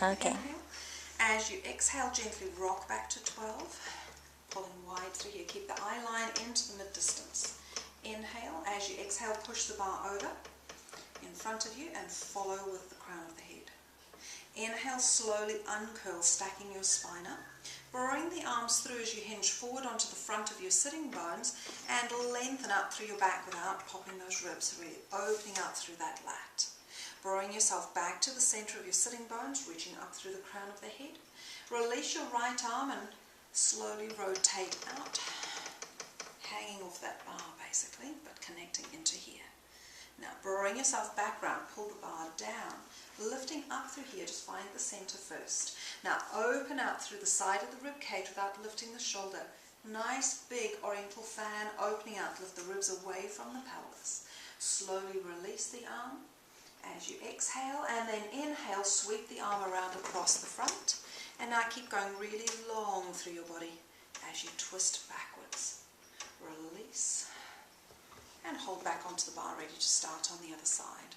Okay. Inhale. As you exhale, gently rock back to 12. Pulling wide through here. Keep the eye line into the mid-distance. Inhale. As you exhale, push the bar over in front of you and follow with the crown of the head. Inhale, slowly uncurl, stacking your spine up. Bring the arms through as you hinge forward onto the front of your sitting bones and lengthen up through your back without popping those ribs, really opening out through that lat. Bring yourself back to the center of your sitting bones, reaching up through the crown of the head. Release your right arm and slowly rotate out, hanging off that bar basically, but connecting into here. Now bring yourself back round, pull the bar down, lifting up through here, just find the center first. Now open out through the side of the rib cage without lifting the shoulder. Nice big oriental fan opening out, lift the ribs away from the pelvis. Slowly release the arm as you exhale, and then inhale, sweep the arm around across the front. And now keep going really long through your body as you twist backwards. Release and hold back onto the bar, ready to start on the other side.